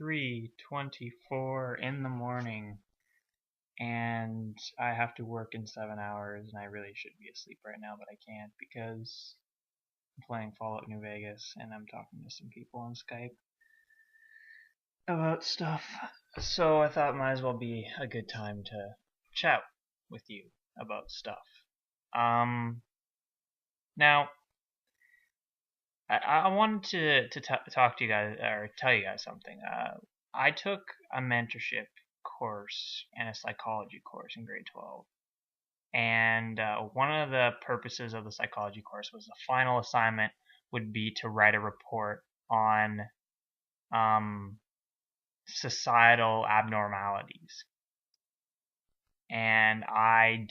3:24 in the morning, and I have to work in 7 hours, and I really should be asleep right now, but I can't because I'm playing Fallout New Vegas, and I'm talking to some people on Skype about stuff. So I thought it might as well be a good time to chat with you about stuff. Now, I wanted to talk to you guys, or tell you guys something. I took a mentorship course and a psychology course in grade 12. And one of the purposes of the psychology course was the final assignment would be to write a report on societal abnormalities. And I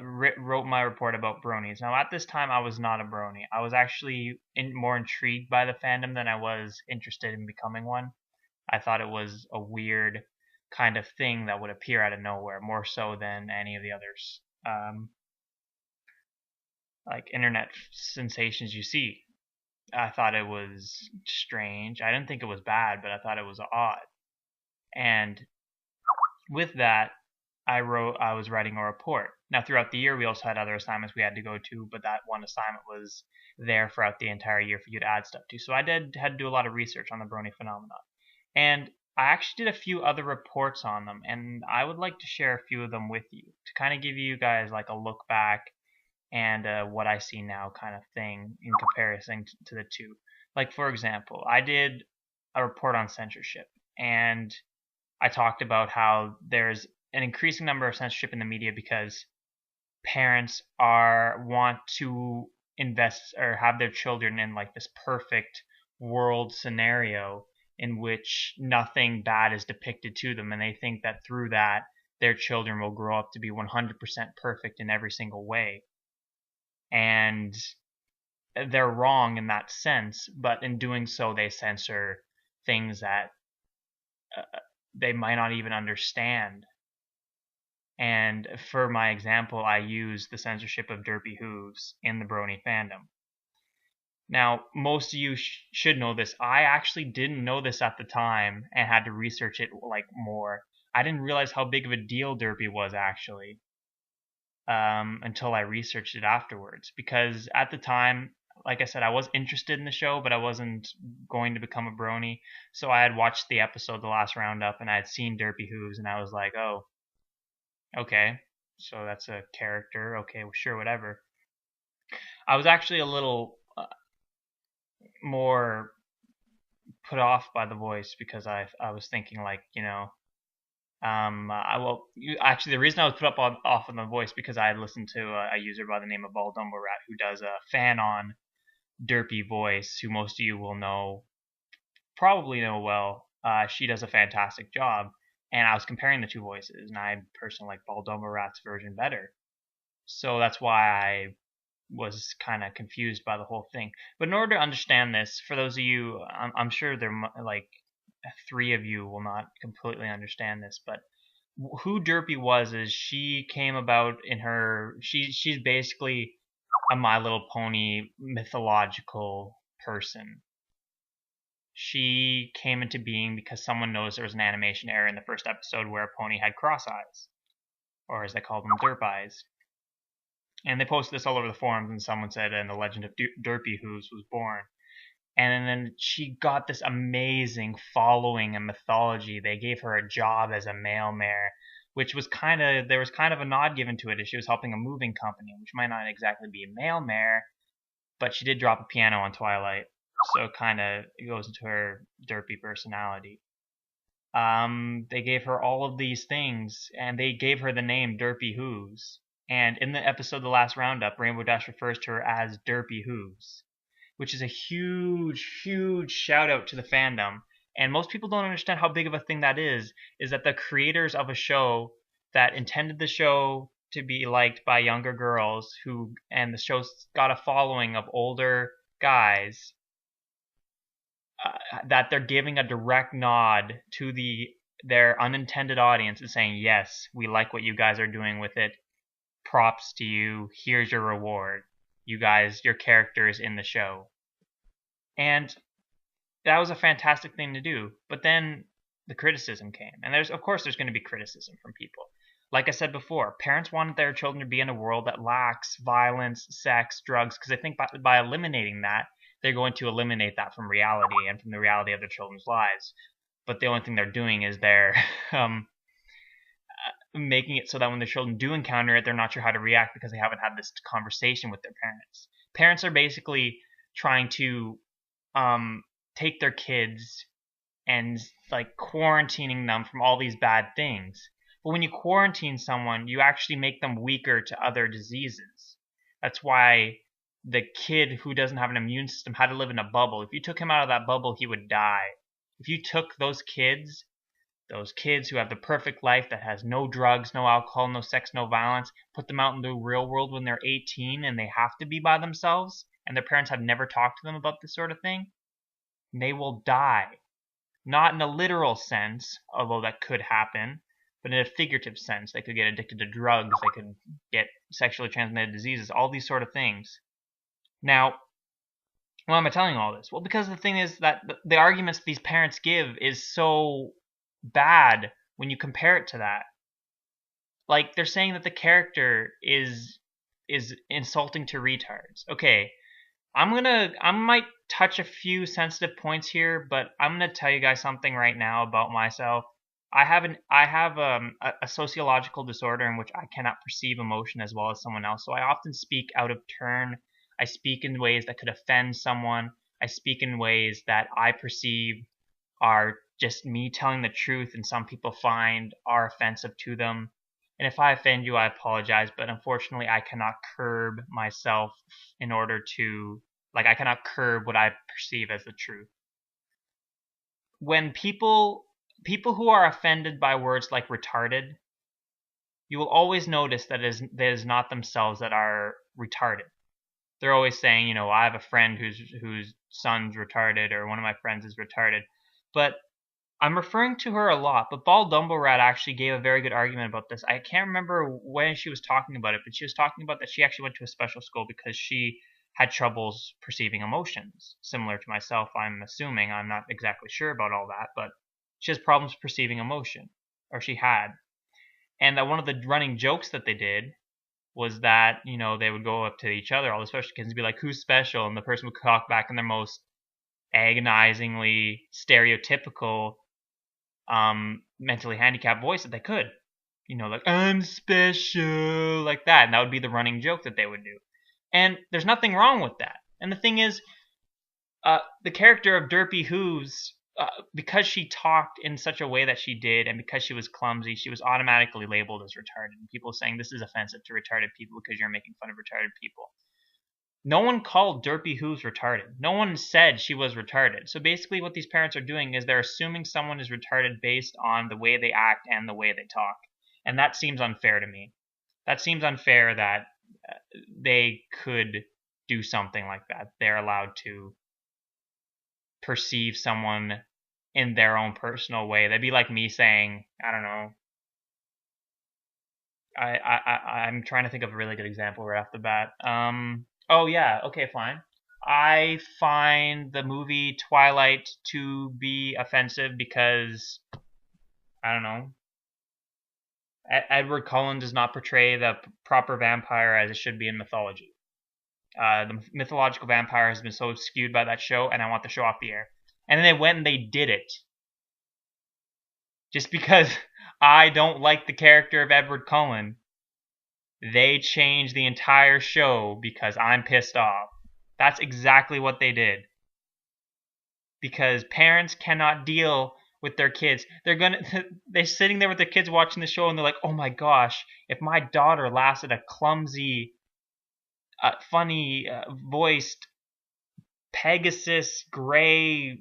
wrote my report about bronies. Now, at this time, I was not a brony. I was actually more intrigued by the fandom than I was interested in becoming one. I thought it was a weird kind of thing that would appear out of nowhere, more so than any of the others, like internet sensations you see. I thought it was strange. I didn't think it was bad, but I thought it was odd. And with that, I was writing a report. Now, throughout the year, we also had other assignments we had to go to, but that one assignment was there throughout the entire year for you to add stuff to. So I had to do a lot of research on the brony phenomenon. And I actually did a few other reports on them, and I would like to share a few of them with you to kind of give you guys like a look back and what I see now kind of thing in comparison to the two. Like, for example, I did a report on censorship, and I talked about how there's an increasing number of censorship in the media because parents want to invest or have their children in like this perfect world scenario in which nothing bad is depicted to them, and they think that through that their children will grow up to be 100% perfect in every single way. And they're wrong in that sense, but in doing so they censor things that they might not even understand. And for my example, I use the censorship of Derpy hooves in the brony fandom. Now, most of you should know this. I actually didn't know this at the time and had to research it like more. I didn't realize how big of a deal Derpy was actually until I researched it afterwards. Because at the time, like I said, I was interested in the show, but I wasn't going to become a brony. So I had watched the episode, The Last Roundup, and I had seen Derpy hooves, and I was like, oh, okay, so that's a character. Okay, well, sure, whatever. I was actually a little more put off by the voice because I was thinking like, actually the reason I was put off on the voice because I had listened to a user by the name of BronyWalker who does a fan on Derpy voice, who most of you will probably know well. She does a fantastic job. And I was comparing the two voices, and I personally like BronyWalker's version better. So that's why I was kind of confused by the whole thing. But in order to understand this, for those of you, I'm sure there like 3 of you will not completely understand this, but who Derpy was is she came about in her. She's basically a My Little Pony mythological person. She came into being because someone noticed there was an animation error in the first episode where a pony had cross eyes, or as they call them, derp eyes. And they posted this all over the forums, and someone said, and the legend of Derpy hooves was born. And then she got this amazing following and mythology. They gave her a job as a mail mare, which was there was kind of a nod given to it as she was helping a moving company, which might not exactly be a mail mare, but she did drop a piano on Twilight. So it kind of goes into her Derpy personality. They gave her all of these things, and they gave her the name Derpy Hooves. And in the episode The Last Roundup, Rainbow Dash refers to her as Derpy Hooves, which is a huge, huge shout out to the fandom. And most people don't understand how big of a thing that is that the creators of a show that intended the show to be liked by younger girls and the show's got a following of older guys, that they're giving a direct nod to their unintended audience and saying, yes, we like what you guys are doing with it. Props to you. Here's your reward. You guys, your characters in the show. And that was a fantastic thing to do. But then the criticism came, and of course there's going to be criticism from people. Like I said before, parents wanted their children to be in a world that lacks violence, sex, drugs, because they think by eliminating that, they're going to eliminate that from reality and from the reality of their children's lives. But the only thing they're doing is they're making it so that when the children do encounter it, they're not sure how to react because they haven't had this conversation with their parents. Parents are basically trying to take their kids and like quarantining them from all these bad things. But when you quarantine someone, you actually make them weaker to other diseases. That's why the kid who doesn't have an immune system had to live in a bubble. If you took him out of that bubble, he would die. If you took those kids who have the perfect life that has no drugs, no alcohol, no sex, no violence, put them out in the real world when they're 18 and they have to be by themselves and their parents have never talked to them about this sort of thing, they will die. Not in a literal sense, although that could happen, but in a figurative sense. They could get addicted to drugs, they could get sexually transmitted diseases, all these sort of things. Now, why am I telling you all this? Well, because the thing is that the arguments these parents give is so bad when you compare it to that. Like, they're saying that the character is insulting to retards. Okay, I might touch a few sensitive points here, but I'm gonna tell you guys something right now about myself. I have a sociological disorder in which I cannot perceive emotion as well as someone else. So I often speak out of turn. I speak in ways that could offend someone. I speak in ways that I perceive are just me telling the truth and some people find are offensive to them. And if I offend you, I apologize, but unfortunately I cannot curb myself in order to, I cannot curb what I perceive as the truth. When people who are offended by words like retarded, you will always notice that it is not themselves that are retarded. They're always saying, I have a friend whose son's retarded, or one of my friends is retarded. But I'm referring to her a lot, but Bald Dumblerat actually gave a very good argument about this. I can't remember when she was talking about it, but she was talking about that she actually went to a special school because she had troubles perceiving emotions, similar to myself, I'm assuming. I'm not exactly sure about all that, but she has problems perceiving emotion, or she had. And that one of the running jokes that they did was that, they would go up to each other, all the special kids, and be like, who's special? And the person would talk back in their most agonizingly stereotypical mentally handicapped voice that they could. Like, I'm special, like that. And that would be the running joke that they would do. And there's nothing wrong with that. And the thing is, the character of Derpy Hooves, because she talked in such a way that she did, and because she was clumsy, she was automatically labeled as retarded. And people saying this is offensive to retarded people because you're making fun of retarded people. No one called Derpy Hooves retarded. No one said she was retarded. So basically what these parents are doing is they're assuming someone is retarded based on the way they act and the way they talk. And that seems unfair to me. That seems unfair that they could do something like that. They're allowed to perceive someone in their own personal way. That'd be like me saying, I don't know. I'm trying to think of a really good example right off the bat. Oh yeah, okay, fine. I find the movie Twilight to be offensive because, I don't know, Edward Cullen does not portray the proper vampire as it should be in mythology. The mythological vampire has been so skewed by that show, and I want the show off the air. And then they went and they did it. Just because I don't like the character of Edward Cullen, they changed the entire show because I'm pissed off. That's exactly what they did. Because parents cannot deal with their kids. They're sitting there with their kids watching the show and they're like, oh my gosh, if my daughter laughs at a clumsy, funny voiced Pegasus gray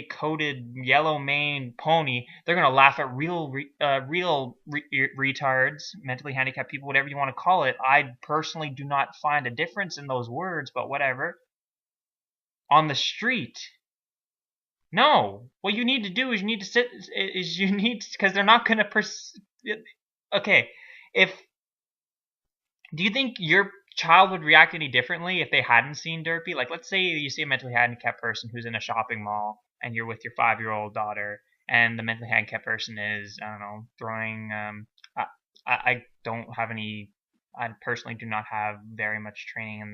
coated yellow maned pony, they're gonna laugh at real retards, mentally handicapped people, whatever you want to call it. I personally do not find a difference in those words, but whatever. On the street, no. What you need to do is because they're not gonna okay, do you think your child would react any differently if they hadn't seen Derpy. Like, let's say you see a mentally handicapped person who's in a shopping mall and you're with your 5-year-old daughter, and the mentally handicapped person is, I don't know, throwing. I don't have any. I personally do not have very much training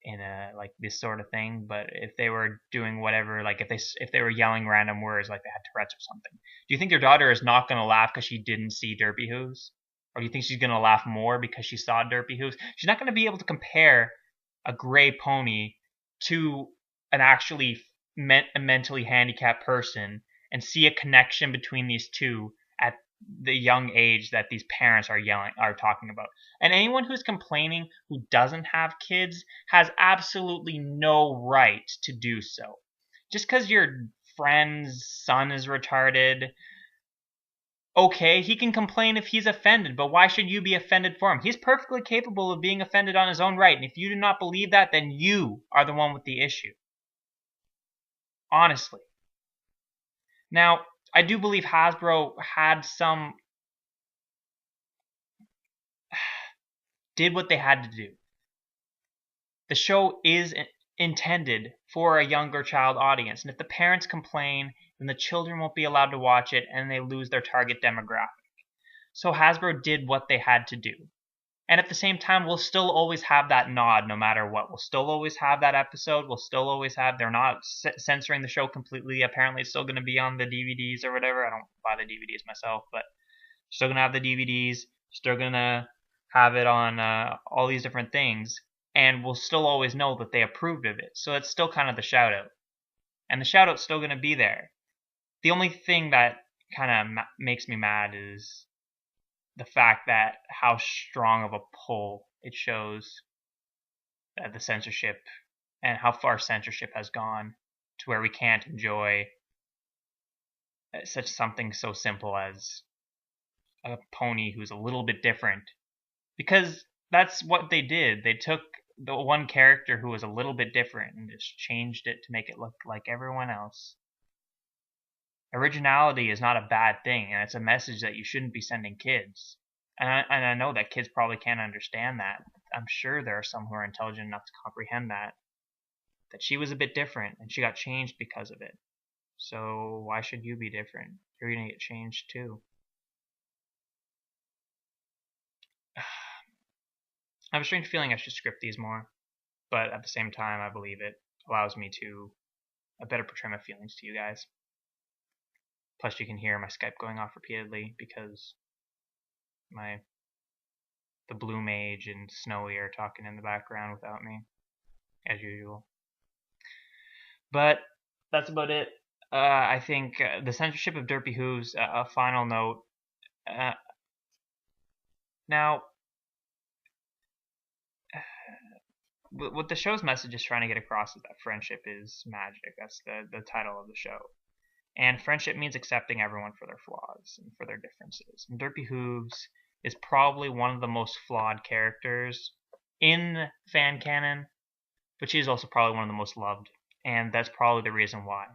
in a like this sort of thing. But if they were doing whatever, like if they were yelling random words, like they had Tourette's or something, do you think your daughter is not going to laugh because she didn't see Derpy Hooves? Or do you think she's going to laugh more because she saw Derpy Hooves? She's not going to be able to compare a gray pony to an actually mentally handicapped person and see a connection between these two at the young age that these parents are talking about. And anyone who's complaining who doesn't have kids has absolutely no right to do so. Just because your friend's son is retarded, okay, he can complain if he's offended, but why should you be offended for him? He's perfectly capable of being offended on his own right, and if you do not believe that, then you are the one with the issue. Honestly. Now, I do believe Hasbro did what they had to do. The show is intended for a younger child audience, and if the parents complain, then the children won't be allowed to watch it, and they lose their target demographic. So Hasbro did what they had to do. And at the same time, we'll still always have that nod no matter what. We'll still always have that episode. We'll still always have, they're not censoring the show completely. Apparently it's still going to be on the DVDs or whatever. I don't buy the DVDs myself, but still going to have the DVDs. Still going to have it on all these different things. And we'll still always know that they approved of it. So it's still kind of the shout out. And the shout out's still going to be there. The only thing that kind of makes me mad is the fact that how strong of a pull it shows the censorship and how far censorship has gone to where we can't enjoy such something so simple as a pony who's a little bit different, because that's what they did. They took the one character who was a little bit different and just changed it to make it look like everyone else. Originality is not a bad thing, and it's a message that you shouldn't be sending kids. And I know that kids probably can't understand that. I'm sure there are some who are intelligent enough to comprehend that she was a bit different and she got changed because of it. So why should you be different? You're going to get changed too. I have a strange feeling I should script these more, but at the same time, I believe it allows me to better portray my feelings to you guys. Plus, you can hear my Skype going off repeatedly because the Blue Mage and Snowy are talking in the background without me, as usual. But that's about it. I think the censorship of Derpy Hooves, a final note. Now, what the show's message is trying to get across is that friendship is magic. That's the title of the show. And friendship means accepting everyone for their flaws and for their differences. And Derpy Hooves is probably one of the most flawed characters in fan canon, but she's also probably one of the most loved. And that's probably the reason why.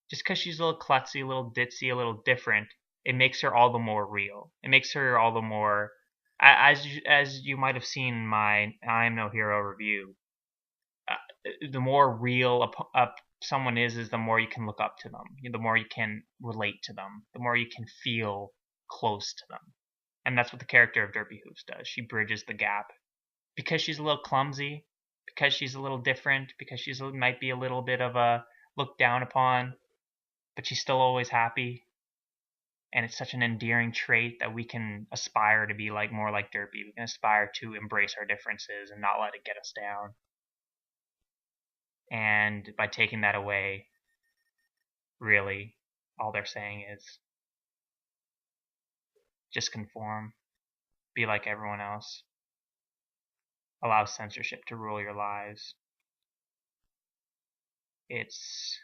Just because she's a little klutzy, a little ditzy, a little different, it makes her all the more real. It makes her all the more, as you might have seen in my I Am No Hero review, the more real someone is the more you can look up to them. The more you can relate to them. The more you can feel close to them. And that's what the character of Derpy Hooves does. She bridges the gap. Because she's a little clumsy, because she's a little different, because she might be a little bit of a looked down upon, but she's still always happy. And it's such an endearing trait that we can aspire to be more like Derpy. We can aspire to embrace our differences and not let it get us down. And by taking that away, really, all they're saying is just conform, be like everyone else, allow censorship to rule your lives. It's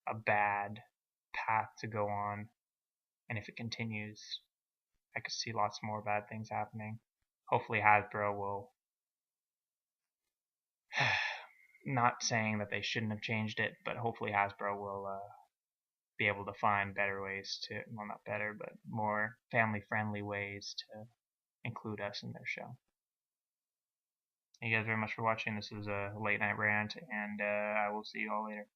a bad path to go on, and if it continues, I could see lots more bad things happening. Hopefully Hasbro will, not saying that they shouldn't have changed it, but hopefully Hasbro will be able to find better ways to, well, not better, but more family-friendly ways to include us in their show. Thank you guys very much for watching. This is a late night rant, and I will see you all later.